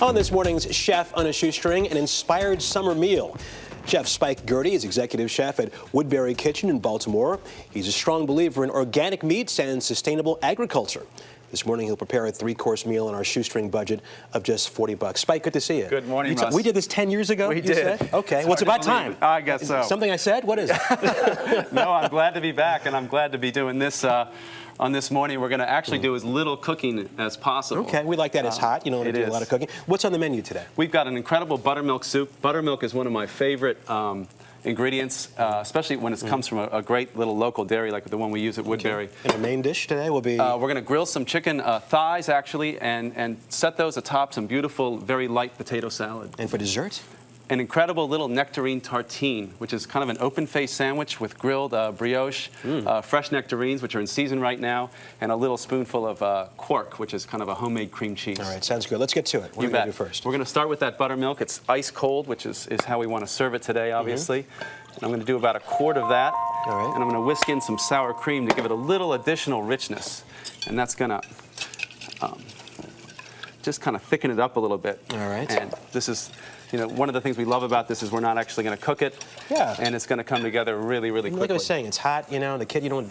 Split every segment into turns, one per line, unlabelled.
On this morning's Chef on a Shoestring, an inspired summer meal. Chef Spike Gjerde is executive chef at Woodbury Kitchen in Baltimore. He's a strong believer in organic meats and sustainable agriculture. This morning, he'll prepare a three-course meal on our shoestring budget of just $40. Spike, good to see you.
Good morning, Russ.
We did this 10 years ago,
We did.
said? Okay, well, it's about time.
I guess so.
Something I said? What is it?
No, I'm glad to be back, and I'm glad to be doing this on this morning. We're going to actually do as little cooking as possible.
Okay, we like that. It's hot. You don't want to do a lot of cooking. What's on the menu today?
We've got an incredible buttermilk soup. Buttermilk is one of my favorite ingredients, especially when it comes from a great little local dairy like the one we use at Woodbury.
Okay. And the main dish today will be?
We're going to grill some chicken thighs, actually, and set those atop some beautiful, very light potato salad.
And for dessert?
An incredible little nectarine tartine, which is kind of an open-faced sandwich with grilled brioche, fresh nectarines, which are in season right now, and a little spoonful of quark, which is kind of a homemade cream cheese.
All right, sounds good. Let's get to it. What are we going to do first?
We're going to start with that buttermilk. It's ice cold, which is how we want to serve it today, obviously. And I'm going to do about a quart of that.
All right.
And I'm going to whisk in some sour cream to give it a little additional richness. And that's going to just kind of thicken it up a little bit.
All right.
And this is, you know, one of the things we love about this is we're not actually going to cook it.
Yeah.
And it's going to come together really, really quickly.
Like I was saying, it's hot, you know, you don't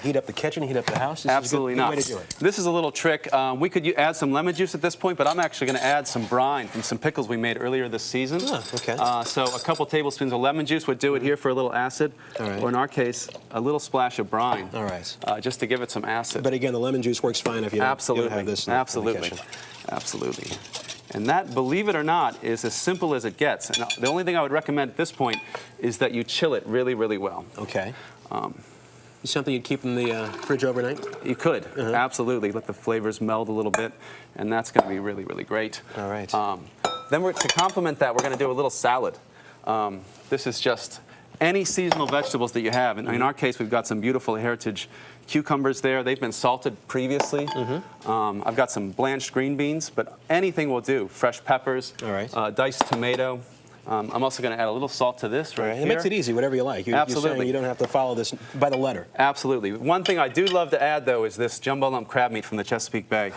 heat up the kitchen, heat up the house. This
Absolutely
is a good
not.
way to do it.
This is a little trick. We could add some lemon juice at this point, but I'm actually going to add some brine from some pickles we made earlier this season.
Oh, okay.
So a couple tablespoons of lemon juice would do it here for a little acid.
All right.
Or in our case, a little splash of brine.
All right.
Just to give it some acid.
But again, the lemon juice works fine if you don't have this in the kitchen.
Absolutely. And that, believe it or not, is as simple as it gets. And the only thing I would recommend at this point is that you chill it really, really well.
Okay. Something you'd keep in the fridge overnight?
You could, absolutely. Let the flavors meld a little bit, and that's going to be really, really great.
All right.
Then to complement that, we're going to do a little salad. This is just any seasonal vegetables that you have. And in our case, we've got some beautiful heritage cucumbers there. They've been salted previously. I've got some blanched green beans, but anything will do. Fresh peppers,
all right.
Diced tomato. I'm also going to add a little salt to this right here.
It makes it easy, whatever you like.
Absolutely.
You're saying you don't have to follow this by the letter.
Absolutely. One thing I do love to add, though, is this jumbo lump crab meat from the Chesapeake Bay.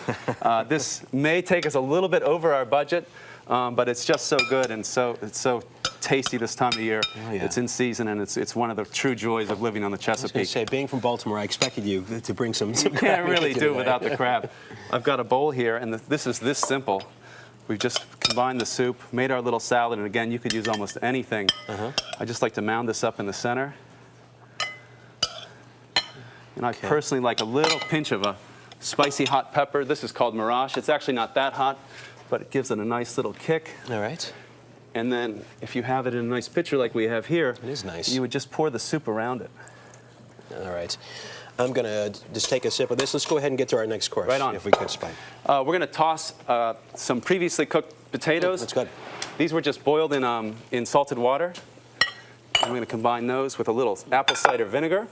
This may take us a little bit over our budget, but it's just so good and it's so tasty this time of year.
Oh, yeah.
It's in season, and it's one of the true joys of living on the Chesapeake.
I was going to say, being from Baltimore, I expected you to bring some
You
crab
can't
meat
really do it
today.
without the crab. I've got a bowl here, and this is this simple. We've just combined the soup, made our little salad, and again, you could use almost anything. I just like to mound this up in the center. And I personally like a little pinch of a spicy hot pepper. This is called Mirage. It's actually not that hot, but it gives it a nice little kick.
All right.
And then if you have it in a nice pitcher like we have here,
it is nice.
You would just pour the soup around it.
All right. I'm going to just take a sip of this. Let's go ahead and get to our next course.
Right on.
If we could, Spike.
We're going to toss some previously cooked potatoes.
That's good.
These were just boiled in salted water. I'm going to combine those with a little apple cider vinegar.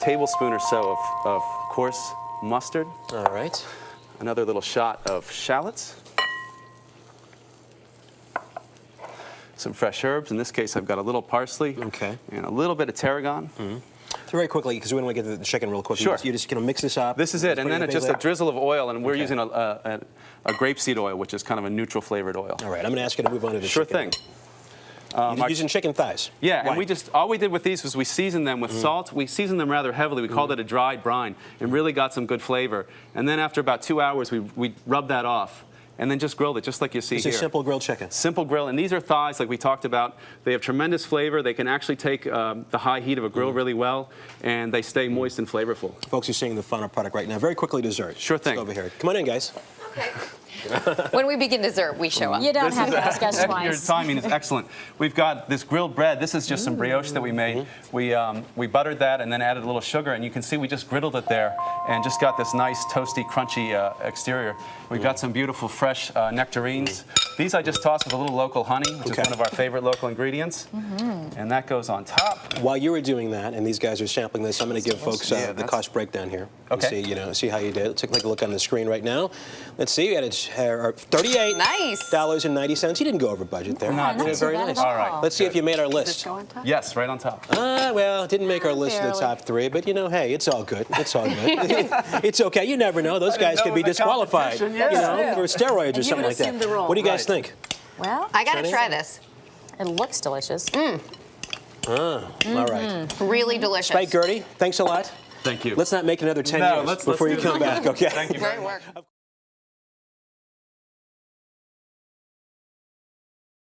Tablespoon or so of coarse mustard.
All right.
Another little shot of shallots. Some fresh herbs. In this case, I've got a little parsley.
Okay.
And a little bit of tarragon.
So very quickly, because we want to get to the chicken real quick.
Sure.
You just mix this up.
This is it, and then just a drizzle of oil, and we're using a grapeseed oil, which is kind of a neutral flavored oil.
All right. I'm going to ask you to move on to the
Sure
chicken.
thing.
You're using chicken thighs.
Yeah,
Why?
and all we did with these was we seasoned them with salt. We seasoned them rather heavily. We called it a dried brine, and really got some good flavor. And then after about 2 hours, we rubbed that off, and then just grilled it, just like you see here.
This is simple grilled chicken.
Simple grill, and these are thighs, like we talked about. They have tremendous flavor. They can actually take the high heat of a grill really well, and they stay moist and flavorful.
Folks are seeing the final product right now. Very quickly, dessert.
Sure thing.
Let's go over here. Come on in, guys.
Okay. When we begin dessert, we show up.
You don't have to ask us twice.
Your timing is excellent. We've got this grilled bread. This is just some brioche that we made. We buttered that and then added a little sugar, and you can see we just griddled it there and just got this nice toasty, crunchy exterior. We've got some beautiful fresh nectarines. These I just tossed with a little local honey, which is one of our favorite local ingredients, and that goes on top.
While you were doing that, and these guys are sampling this, I'm going to give folks the cost breakdown here.
Okay.
See how you did. Let's take a look on the screen right now. Let's see. You added or $38.
Nice.
$38.90. You didn't go over budget there.
Not
You did very
bad at
nice.
all.
All right.
Let's see if you made our list.
Yes, right on top.
Well, didn't make our list of the
Barely.
top 3, but you know, hey, it's all good. It's all good. It's okay. You never know. Those guys
know
could be
in the
disqualified, you
competition, yes.
know, for steroids or
you
something
would
like that.
assume the role.
What do you guys
Right.
think?
Well,
I got to try this.
it looks delicious.
All right.
Really delicious.
Spike Gjerde, thanks a lot.
Thank you.
Let's not make another 10
No,
years
let's
before
do
you
it.
come back, okay?
Thank you very
Great
much.
work.